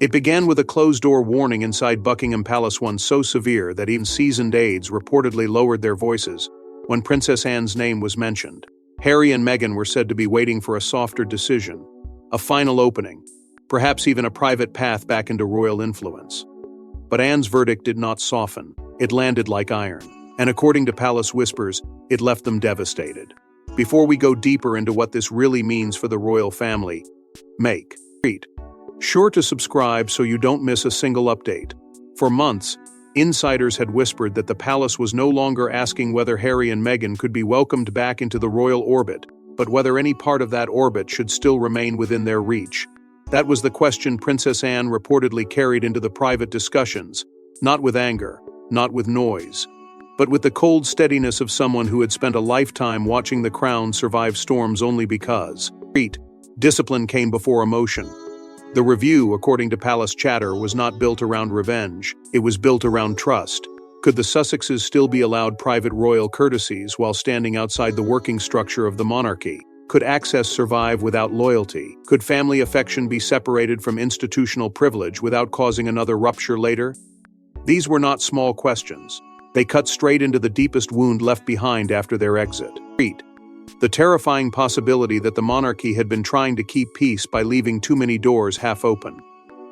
It began with a closed-door warning inside Buckingham Palace, one so severe that even seasoned aides reportedly lowered their voices when Princess Anne's name was mentioned. Harry and Meghan were said to be waiting for a softer decision, a final opening, perhaps even a private path back into royal influence. But Anne's verdict did not soften. It landed like iron, and according to palace whispers, it left them devastated. Before we go deeper into what this really means for the royal family, make sure to subscribe so you don't miss a single update. For months, insiders had whispered that the palace was no longer asking whether Harry and Meghan could be welcomed back into the royal orbit, but whether any part of that orbit should still remain within their reach. That was the question Princess Anne reportedly carried into the private discussions, not with anger, not with noise, but with the cold steadiness of someone who had spent a lifetime watching the crown survive storms only because discipline came before emotion. The review, according to palace chatter, was not built around revenge. It was built around trust. Could the Sussexes still be allowed private royal courtesies while standing outside the working structure of the monarchy? Could access survive without loyalty? Could family affection be separated from institutional privilege without causing another rupture later? These were not small questions. They cut straight into the deepest wound left behind after their exit. The terrifying possibility that the monarchy had been trying to keep peace by leaving too many doors half open.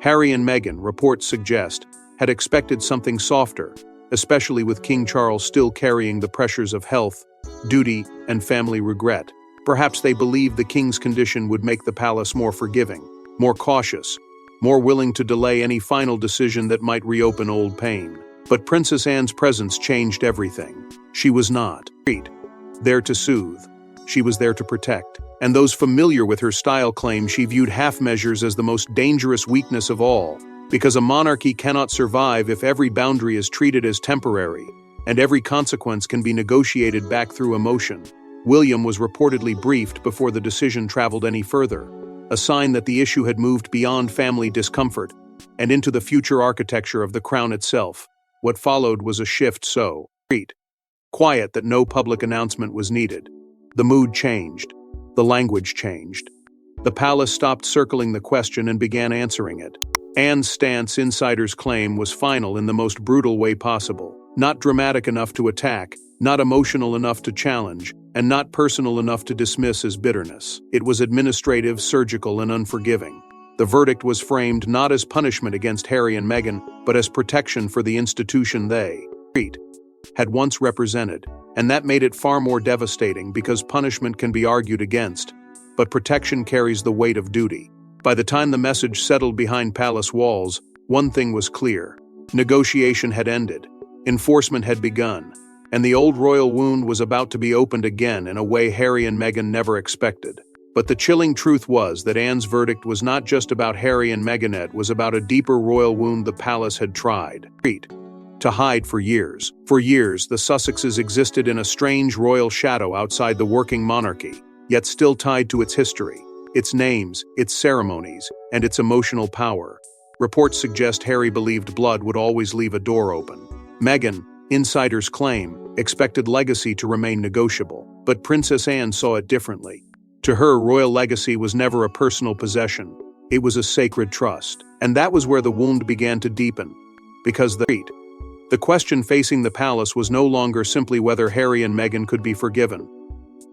Harry and Meghan, reports suggest, had expected something softer, especially with King Charles still carrying the pressures of health, duty, and family regret. Perhaps they believed the king's condition would make the palace more forgiving, more cautious, more willing to delay any final decision that might reopen old pain. But Princess Anne's presence changed everything. She was not there to soothe. She was there to protect. And those familiar with her style claim she viewed half measures as the most dangerous weakness of all, because a monarchy cannot survive if every boundary is treated as temporary, and every consequence can be negotiated back through emotion. William was reportedly briefed before the decision traveled any further, a sign that the issue had moved beyond family discomfort and into the future architecture of the crown itself. What followed was a shift so quiet that no public announcement was needed. The mood changed. The language changed. The palace stopped circling the question and began answering it. Anne's stance, insiders claim, was final in the most brutal way possible. Not dramatic enough to attack, not emotional enough to challenge, and not personal enough to dismiss as bitterness. It was administrative, surgical, and unforgiving. The verdict was framed not as punishment against Harry and Meghan, but as protection for the institution they had once represented. And that made it far more devastating because punishment can be argued against, but protection carries the weight of duty. By the time the message settled behind palace walls, one thing was clear. Negotiation had ended, enforcement had begun, and the old royal wound was about to be opened again in a way Harry and Meghan never expected. But the chilling truth was that Anne's verdict was not just about Harry and Meghan, it was about a deeper royal wound the palace had tried to hide for years. For years, the Sussexes existed in a strange royal shadow outside the working monarchy, yet still tied to its history, its names, its ceremonies, and its emotional power. Reports suggest Harry believed blood would always leave a door open. Meghan, insiders claim, expected legacy to remain negotiable, but Princess Anne saw it differently. To her, royal legacy was never a personal possession. It was a sacred trust. And that was where the wound began to deepen, because the question facing the palace was no longer simply whether Harry and Meghan could be forgiven.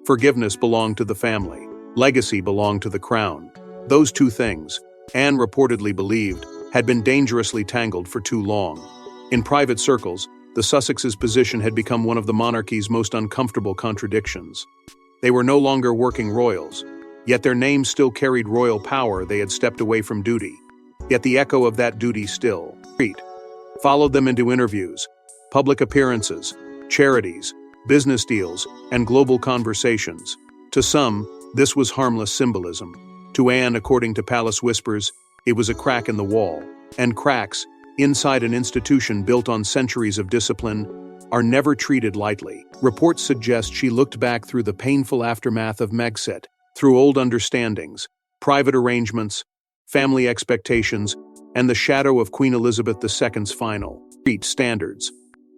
Forgiveness belonged to the family. Legacy belonged to the crown. Those two things, Anne reportedly believed, had been dangerously tangled for too long. In private circles, the Sussexes' position had become one of the monarchy's most uncomfortable contradictions. They were no longer working royals, yet their names still carried royal power. They had stepped away from duty. Yet the echo of that duty still followed them into interviews, public appearances, charities, business deals, and global conversations. To some, this was harmless symbolism. To Anne, according to palace whispers, it was a crack in the wall. And cracks, inside an institution built on centuries of discipline, are never treated lightly. Reports suggest she looked back through the painful aftermath of Megxit, through old understandings, private arrangements, family expectations, and the shadow of Queen Elizabeth II's final standards.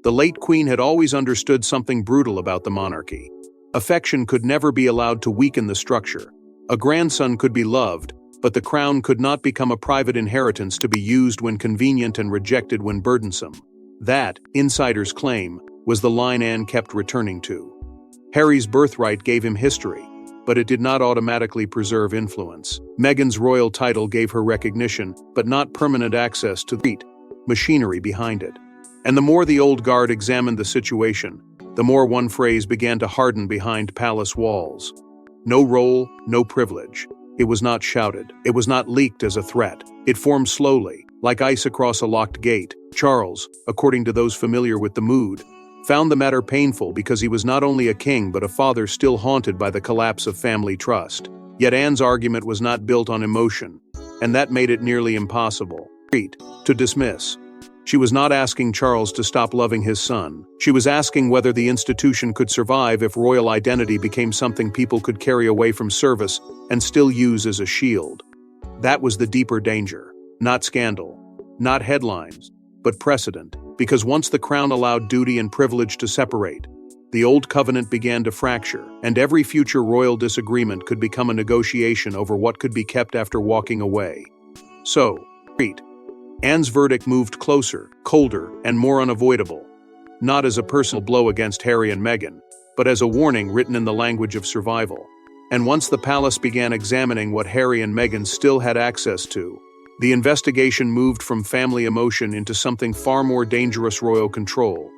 The late Queen had always understood something brutal about the monarchy. Affection could never be allowed to weaken the structure. A grandson could be loved, but the crown could not become a private inheritance to be used when convenient and rejected when burdensome. That, insiders claim, was the line Anne kept returning to. Harry's birthright gave him history, but it did not automatically preserve influence. Meghan's royal title gave her recognition, but not permanent access to the machinery behind it. And the more the old guard examined the situation, the more one phrase began to harden behind palace walls. No role, no privilege. It was not shouted. It was not leaked as a threat. It formed slowly, like ice across a locked gate. Charles, according to those familiar with the mood, found the matter painful because he was not only a king but a father still haunted by the collapse of family trust. Yet Anne's argument was not built on emotion, and that made it nearly impossible to dismiss. She was not asking Charles to stop loving his son. She was asking whether the institution could survive if royal identity became something people could carry away from service and still use as a shield. That was the deeper danger. Not scandal, not headlines, but precedent. Because once the crown allowed duty and privilege to separate, the old covenant began to fracture, and every future royal disagreement could become a negotiation over what could be kept after walking away. So, Anne's verdict moved closer, colder, and more unavoidable, not as a personal blow against Harry and Meghan, but as a warning written in the language of survival. And once the palace began examining what Harry and Meghan still had access to, the investigation moved from family emotion into something far more dangerous: royal control.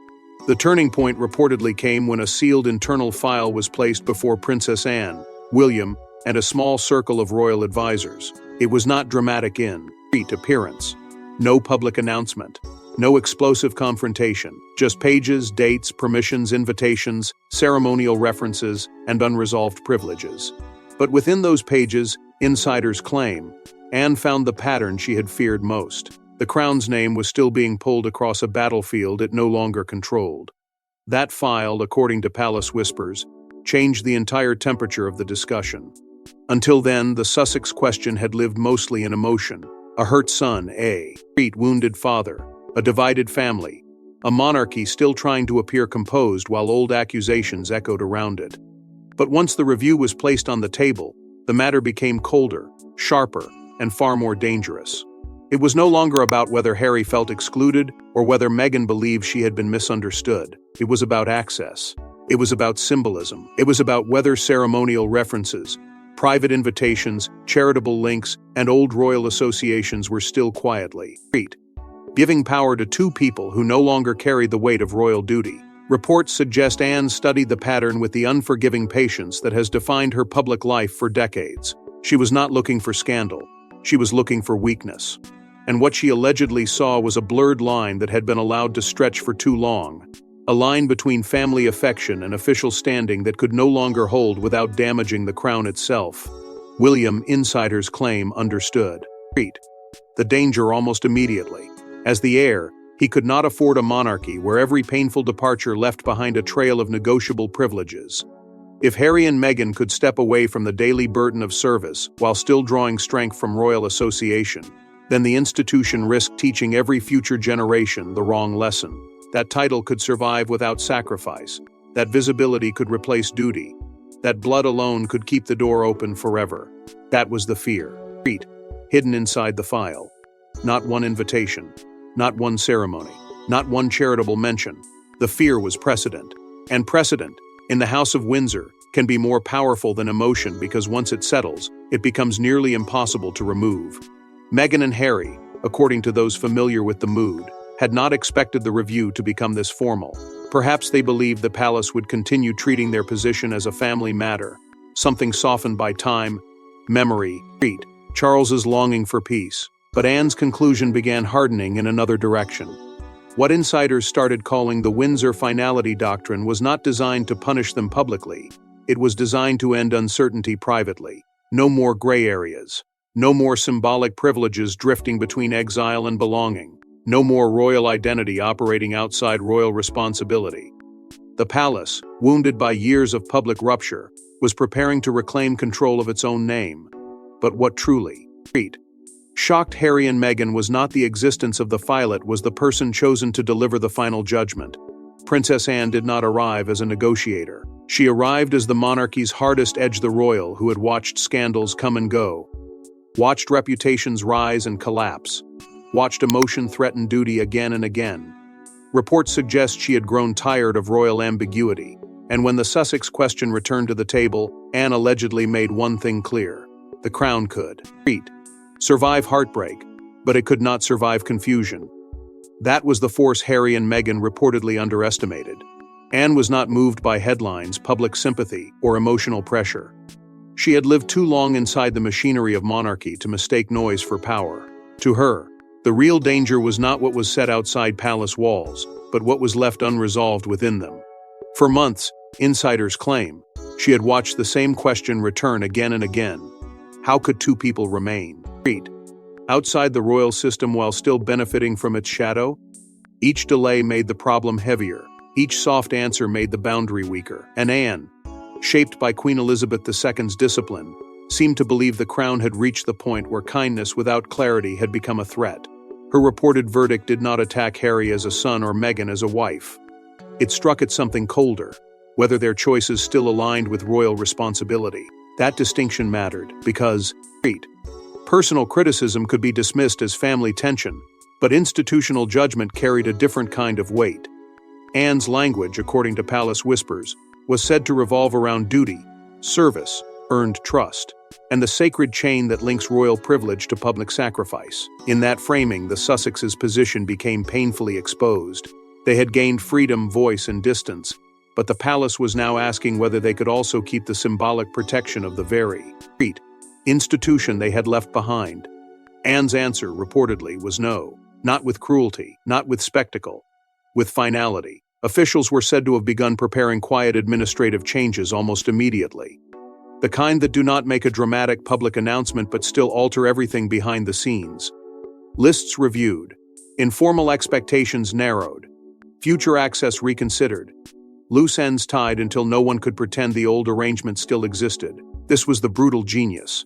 The turning point reportedly came when a sealed internal file was placed before Princess Anne, William, and a small circle of royal advisors. It was not dramatic in appearance. No public announcement. No explosive confrontation. Just pages, dates, permissions, invitations, ceremonial references, and unresolved privileges. But within those pages, insiders claim, Anne found the pattern she had feared most. The crown's name was still being pulled across a battlefield it no longer controlled. That file, according to palace whispers, changed the entire temperature of the discussion. Until then, the Sussex question had lived mostly in emotion. A hurt son, a wounded father, a divided family, a monarchy still trying to appear composed while old accusations echoed around it. But once the review was placed on the table, the matter became colder, sharper, and far more dangerous. It was no longer about whether Harry felt excluded or whether Meghan believed she had been misunderstood. It was about access. It was about symbolism. It was about whether ceremonial references, private invitations, charitable links, and old royal associations were still quietly giving power to two people who no longer carried the weight of royal duty. Reports suggest Anne studied the pattern with the unforgiving patience that has defined her public life for decades. She was not looking for scandal. She was looking for weakness. And what she allegedly saw was a blurred line that had been allowed to stretch for too long. A line between family affection and official standing that could no longer hold without damaging the crown itself. William, insiders claim, understood the danger almost immediately. As the heir, he could not afford a monarchy where every painful departure left behind a trail of negotiable privileges. If Harry and Meghan could step away from the daily burden of service while still drawing strength from royal association, then the institution risked teaching every future generation the wrong lesson. That title could survive without sacrifice. That visibility could replace duty. That blood alone could keep the door open forever. That was the fear. Hidden inside the file. Not one invitation. Not one ceremony. Not one charitable mention. The fear was precedent. And precedent, in the House of Windsor, can be more powerful than emotion because once it settles, it becomes nearly impossible to remove. Meghan and Harry, according to those familiar with the mood, had not expected the review to become this formal. Perhaps they believed the palace would continue treating their position as a family matter, something softened by time, memory, Charles's longing for peace. But Anne's conclusion began hardening in another direction. What insiders started calling the Windsor finality doctrine was not designed to punish them publicly. It was designed to end uncertainty privately. No more gray areas. No more symbolic privileges drifting between exile and belonging. No more royal identity operating outside royal responsibility. The palace, wounded by years of public rupture, was preparing to reclaim control of its own name. But what truly shocked Harry and Meghan was not the existence of the filet, was the person chosen to deliver the final judgment. Princess Anne did not arrive as a negotiator. She arrived as the monarchy's hardest edge, the royal who had watched scandals come and go, watched reputations rise and collapse, watched emotion threaten duty again and again. Reports suggest she had grown tired of royal ambiguity, and when the Sussex question returned to the table, Anne allegedly made one thing clear: the crown could survive heartbreak, but it could not survive confusion. That was the force Harry and Meghan reportedly underestimated. Anne was not moved by headlines, public sympathy, or emotional pressure. She had lived too long inside the machinery of monarchy to mistake noise for power. To her, the real danger was not what was said outside palace walls, but what was left unresolved within them. For months, insiders claim, she had watched the same question return again and again. How could two people remain outside the royal system while still benefiting from its shadow? Each delay made the problem heavier. Each soft answer made the boundary weaker. And Anne, shaped by Queen Elizabeth II's discipline, seemed to believe the crown had reached the point where kindness without clarity had become a threat. Her reported verdict did not attack Harry as a son or Meghan as a wife. It struck at something colder, whether their choices still aligned with royal responsibility. That distinction mattered, because personal criticism could be dismissed as family tension, but institutional judgment carried a different kind of weight. Anne's language, according to palace whispers, was said to revolve around duty, service, earned trust, and the sacred chain that links royal privilege to public sacrifice. In that framing, the Sussexes' position became painfully exposed. They had gained freedom, voice, and distance, but the palace was now asking whether they could also keep the symbolic protection of the very institution they had left behind. Anne's answer, reportedly, was no. Not with cruelty, not with spectacle, with finality. Officials were said to have begun preparing quiet administrative changes almost immediately. The kind that do not make a dramatic public announcement but still alter everything behind the scenes. Lists reviewed, informal expectations narrowed, future access reconsidered, loose ends tied until no one could pretend the old arrangement still existed. This was the brutal genius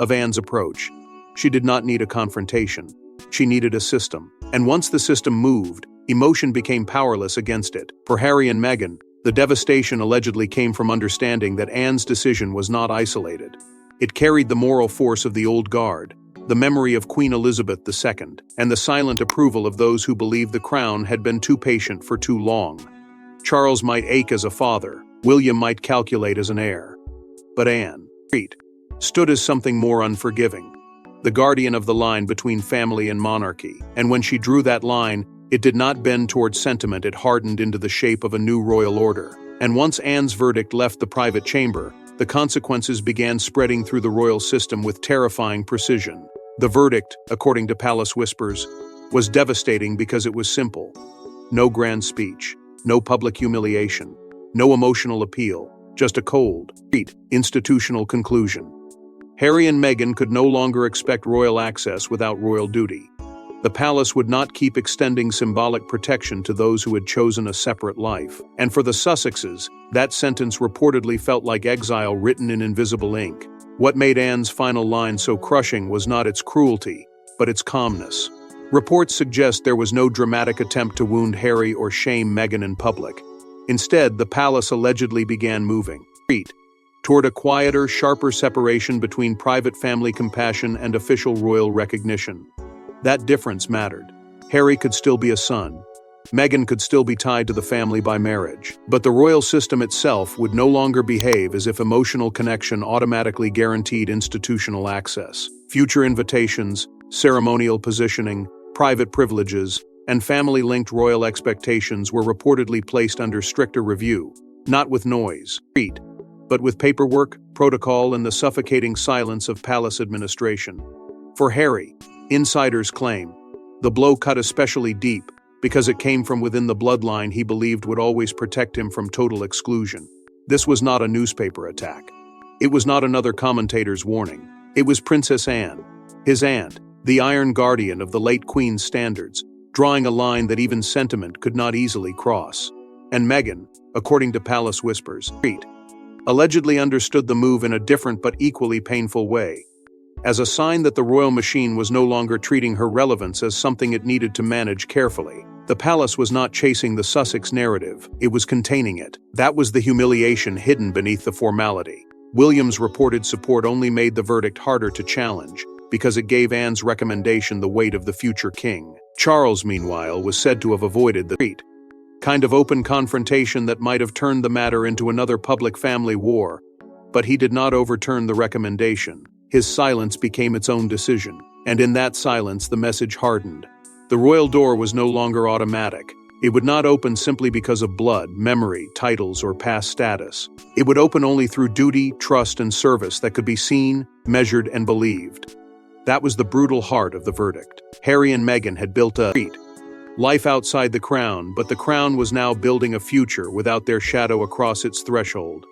of Anne's approach. She did not need a confrontation. She needed a system. And once the system moved, emotion became powerless against it. For Harry and Meghan, the devastation allegedly came from understanding that Anne's decision was not isolated. It carried the moral force of the old guard, the memory of Queen Elizabeth II, and the silent approval of those who believed the crown had been too patient for too long. Charles might ache as a father, William might calculate as an heir. But Anne stood as something more unforgiving, the guardian of the line between family and monarchy, and when she drew that line, it did not bend toward sentiment, it hardened into the shape of a new royal order. And once Anne's verdict left the private chamber, the consequences began spreading through the royal system with terrifying precision. The verdict, according to palace whispers, was devastating because it was simple. No grand speech, no public humiliation, no emotional appeal, just a cold, institutional conclusion. Harry and Meghan could no longer expect royal access without royal duty. The palace would not keep extending symbolic protection to those who had chosen a separate life. And for the Sussexes, that sentence reportedly felt like exile written in invisible ink. What made Anne's final line so crushing was not its cruelty, but its calmness. Reports suggest there was no dramatic attempt to wound Harry or shame Meghan in public. Instead, the palace allegedly began moving toward a quieter, sharper separation between private family compassion and official royal recognition. That difference mattered. Harry could still be a son. Meghan could still be tied to the family by marriage. But the royal system itself would no longer behave as if emotional connection automatically guaranteed institutional access. Future invitations, ceremonial positioning, private privileges, and family-linked royal expectations were reportedly placed under stricter review, not with noise, but with paperwork, protocol, and the suffocating silence of palace administration. For Harry, insiders claim, the blow cut especially deep because it came from within the bloodline he believed would always protect him from total exclusion. This was not a newspaper attack. It was not another commentator's warning. It was Princess Anne, his aunt, the iron guardian of the late Queen's standards, drawing a line that even sentiment could not easily cross. And Meghan, according to palace whispers, allegedly understood the move in a different but equally painful way, as a sign that the royal machine was no longer treating her relevance as something it needed to manage carefully. The palace was not chasing the Sussex narrative, it was containing it. That was the humiliation hidden beneath the formality. William's reported support only made the verdict harder to challenge, because it gave Anne's recommendation the weight of the future king. Charles, meanwhile, was said to have avoided the kind of open confrontation that might have turned the matter into another public family war. But he did not overturn the recommendation. His silence became its own decision, and in that silence the message hardened. The royal door was no longer automatic. It would not open simply because of blood, memory, titles, or past status. It would open only through duty, trust, and service that could be seen, measured, and believed. That was the brutal heart of the verdict. Harry and Meghan had built a life outside the crown, but the crown was now building a future without their shadow across its threshold.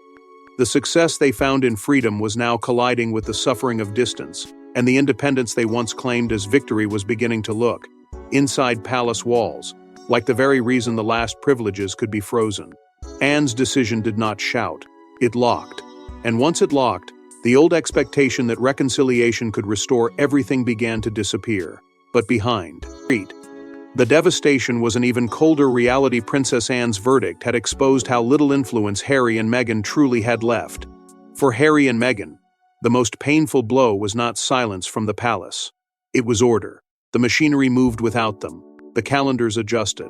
The success they found in freedom was now colliding with the suffering of distance, and the independence they once claimed as victory was beginning to look, inside palace walls, like the very reason the last privileges could be frozen. Anne's decision did not shout. It locked. And once it locked, the old expectation that reconciliation could restore everything began to disappear. But behind the devastation was an even colder reality. Princess Anne's verdict had exposed how little influence Harry and Meghan truly had left. For Harry and Meghan, the most painful blow was not silence from the palace. It was order. The machinery moved without them. The calendars adjusted.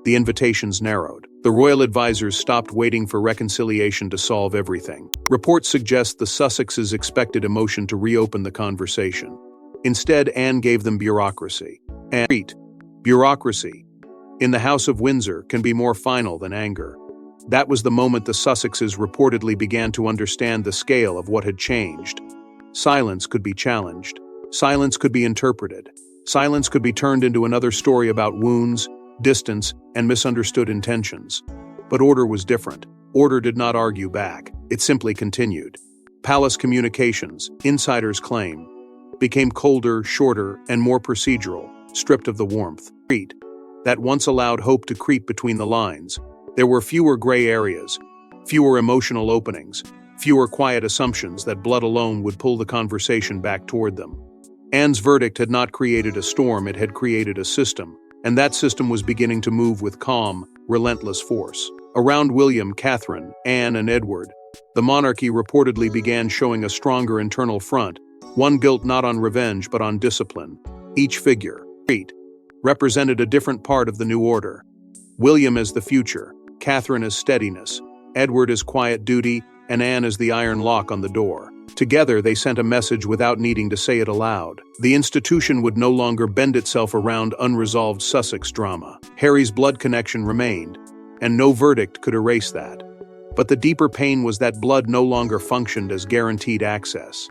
The invitations narrowed. The royal advisors stopped waiting for reconciliation to solve everything. Reports suggest the Sussexes expected emotion to reopen the conversation. Instead, Anne gave them bureaucracy. And bureaucracy, in the House of Windsor, can be more final than anger. That was the moment the Sussexes reportedly began to understand the scale of what had changed. Silence could be challenged. Silence could be interpreted. Silence could be turned into another story about wounds, distance, and misunderstood intentions. But order was different. Order did not argue back. It simply continued. Palace communications, insiders claim, became colder, shorter, and more procedural, stripped of the warmth that once allowed hope to creep between the lines. There were fewer gray areas, fewer emotional openings, fewer quiet assumptions that blood alone would pull the conversation back toward them. Anne's verdict had not created a storm, it had created a system, and that system was beginning to move with calm, relentless force. Around William, Catherine, Anne, and Edward, the monarchy reportedly began showing a stronger internal front, one built not on revenge but on discipline. Each figure represented a different part of the new order. William as the future, Catherine as steadiness, Edward as quiet duty, and Anne as the iron lock on the door. Together they sent a message without needing to say it aloud. The institution would no longer bend itself around unresolved Sussex drama. Harry's blood connection remained, and no verdict could erase that. But the deeper pain was that blood no longer functioned as guaranteed access.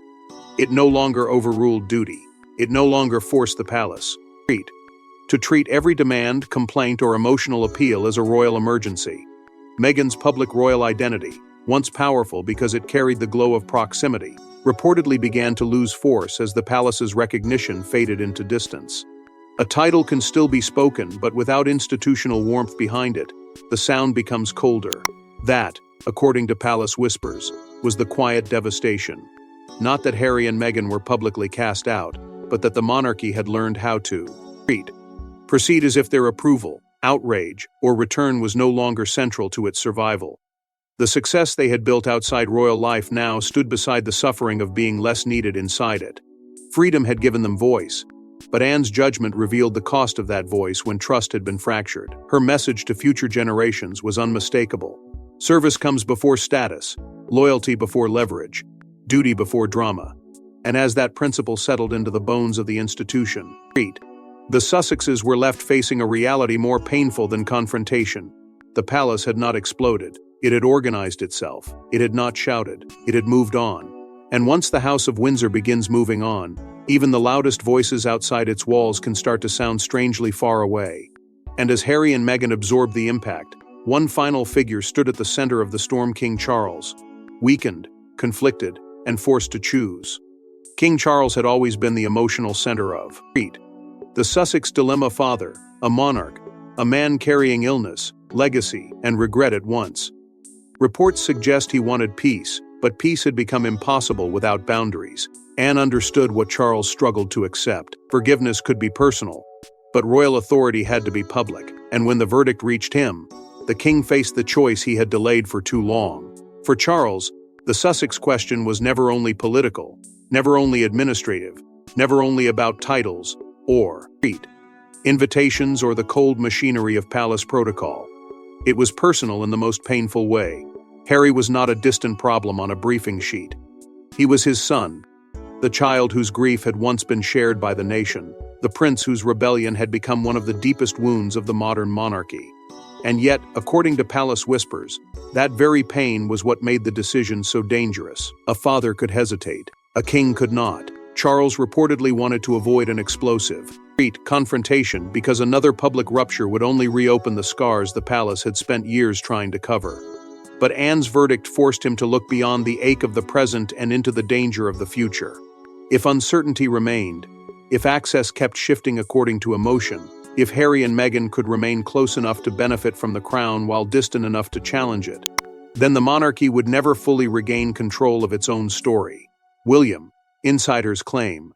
It no longer overruled duty. It no longer forced the palace to treat every demand, complaint, or emotional appeal as a royal emergency. Meghan's public royal identity, once powerful because it carried the glow of proximity, reportedly began to lose force as the palace's recognition faded into distance. A title can still be spoken, but without institutional warmth behind it, the sound becomes colder. That, according to palace whispers, was the quiet devastation. Not that Harry and Meghan were publicly cast out, but that the monarchy had learned how to proceed as if their approval, outrage, or return was no longer central to its survival. The success they had built outside royal life now stood beside the suffering of being less needed inside it. Freedom had given them voice, but Anne's judgment revealed the cost of that voice when trust had been fractured. Her message to future generations was unmistakable. Service comes before status, loyalty before leverage, duty before drama. And as that principle settled into the bones of the institution, the Sussexes were left facing a reality more painful than confrontation. The palace had not exploded. It had organized itself. It had not shouted. It had moved on. And once the House of Windsor begins moving on, even the loudest voices outside its walls can start to sound strangely far away. And as Harry and Meghan absorbed the impact, one final figure stood at the center of the storm: King Charles. Weakened, conflicted, and forced to choose. King Charles had always been the emotional center of the Sussex dilemma: father, a monarch, a man carrying illness, legacy, and regret at once. Reports suggest he wanted peace, but peace had become impossible without boundaries. Anne understood what Charles struggled to accept. Forgiveness could be personal, but royal authority had to be public. And when the verdict reached him, the king faced the choice he had delayed for too long. For Charles, The Sussex question was never only political, never only administrative, never only about titles or invitations or the cold machinery of palace protocol. It was personal in the most painful way. Harry was not a distant problem on a briefing sheet. He was his son, the child whose grief had once been shared by the nation, the prince whose rebellion had become one of the deepest wounds of the modern monarchy. And yet, according to palace whispers, that very pain was what made the decision so dangerous. A father could hesitate. A king could not. Charles reportedly wanted to avoid an explosive confrontation because another public rupture would only reopen the scars the palace had spent years trying to cover. But Anne's verdict forced him to look beyond the ache of the present and into the danger of the future. If uncertainty remained, if access kept shifting according to emotion, if Harry and Meghan could remain close enough to benefit from the crown while distant enough to challenge it, then the monarchy would never fully regain control of its own story. William, insiders claim,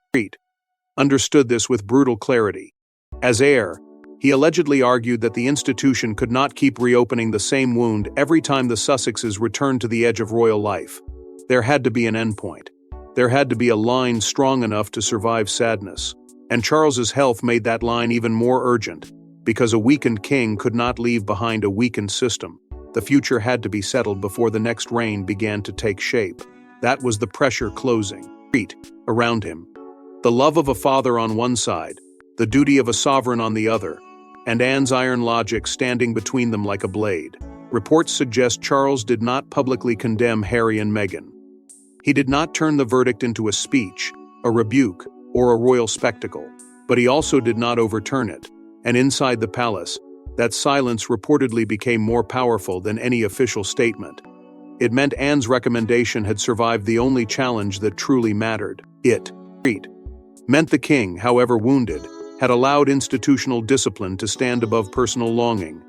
understood this with brutal clarity. As heir, he allegedly argued that the institution could not keep reopening the same wound every time the Sussexes returned to the edge of royal life. There had to be an endpoint. There had to be a line strong enough to survive sadness. And Charles's health made that line even more urgent, because a weakened king could not leave behind a weakened system. The future had to be settled before the next reign began to take shape. That was the pressure closing around him. The love of a father on one side, the duty of a sovereign on the other, and Anne's iron logic standing between them like a blade. Reports suggest Charles did not publicly condemn Harry and Meghan. He did not turn the verdict into a speech, a rebuke, or a royal spectacle, but he also did not overturn it. And inside the palace, that silence reportedly became more powerful than any official statement. It meant Anne's recommendation had survived the only challenge that truly mattered. It meant the king, however wounded, had allowed institutional discipline to stand above personal longing.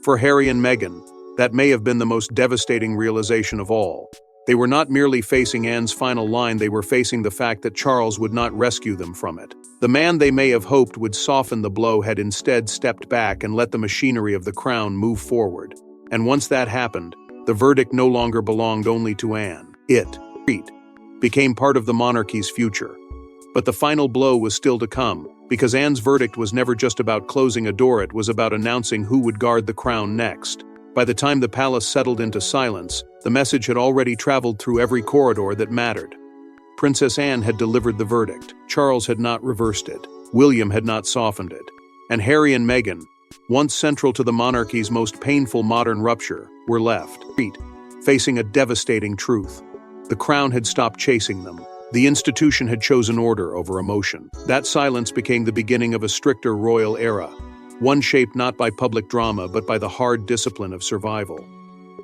For Harry and Meghan, that may have been the most devastating realization of all. They were not merely facing Anne's final line, they were facing the fact that Charles would not rescue them from it. The man they may have hoped would soften the blow had instead stepped back and let the machinery of the crown move forward. And once that happened, the verdict no longer belonged only to Anne. It became part of the monarchy's future. But the final blow was still to come, because Anne's verdict was never just about closing a door, it was about announcing who would guard the crown next. By the time the palace settled into silence, the message had already traveled through every corridor that mattered. Princess Anne had delivered the verdict. Charles had not reversed it. William had not softened it. And Harry and Meghan, once central to the monarchy's most painful modern rupture, were left, facing a devastating truth. The crown had stopped chasing them. The institution had chosen order over emotion. That silence became the beginning of a stricter royal era, one shaped not by public drama but by the hard discipline of survival.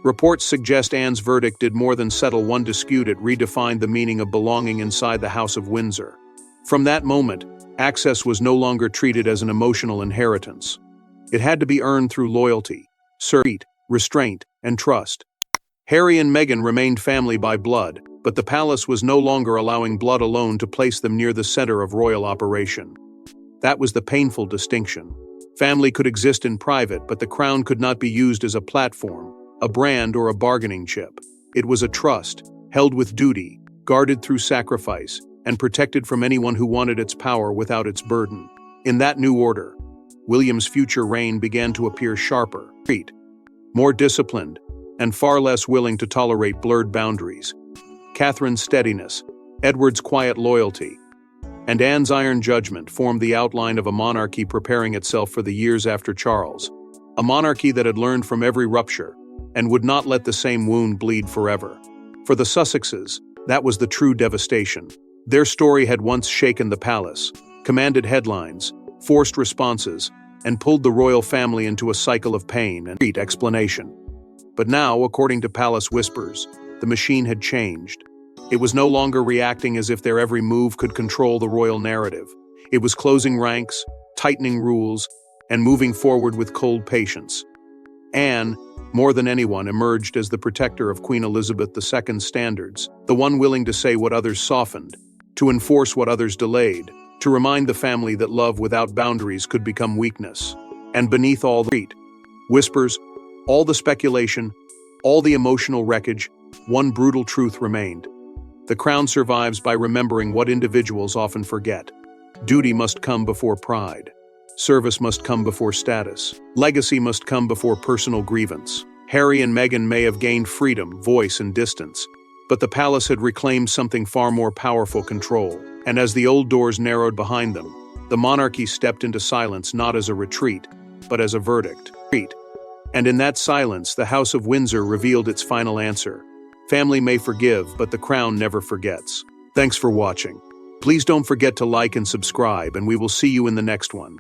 Reports suggest Anne's verdict did more than settle one dispute, it redefined the meaning of belonging inside the House of Windsor. From that moment, access was no longer treated as an emotional inheritance. It had to be earned through loyalty, service, restraint, and trust. Harry and Meghan remained family by blood, but the palace was no longer allowing blood alone to place them near the center of royal operation. That was the painful distinction. Family could exist in private, but the crown could not be used as a platform, a brand, or a bargaining chip. It was a trust, held with duty, guarded through sacrifice, and protected from anyone who wanted its power without its burden. In that new order, William's future reign began to appear sharper, more disciplined, and far less willing to tolerate blurred boundaries. Catherine's steadiness, Edward's quiet loyalty, and Anne's iron judgment formed the outline of a monarchy preparing itself for the years after Charles. A monarchy that had learned from every rupture and would not let the same wound bleed forever. For the Sussexes, that was the true devastation. Their story had once shaken the palace, commanded headlines, forced responses, and pulled the royal family into a cycle of pain and explanation. But now, according to palace whispers, the machine had changed. It was no longer reacting as if their every move could control the royal narrative. It was closing ranks, tightening rules, and moving forward with cold patience. Anne, more than anyone, emerged as the protector of Queen Elizabeth II's standards, the one willing to say what others softened, to enforce what others delayed, to remind the family that love without boundaries could become weakness. And beneath all the whispers, all the speculation, all the emotional wreckage, one brutal truth remained. The crown survives by remembering what individuals often forget. Duty must come before pride. Service must come before status. Legacy must come before personal grievance. Harry and Meghan may have gained freedom, voice, and distance, but the palace had reclaimed something far more powerful: control. And as the old doors narrowed behind them, the monarchy stepped into silence, not as a retreat, but as a verdict. And in that silence, the House of Windsor revealed its final answer. Family may forgive, but the crown never forgets. Thanks for watching. Please don't forget to like and subscribe, and we will see you in the next one.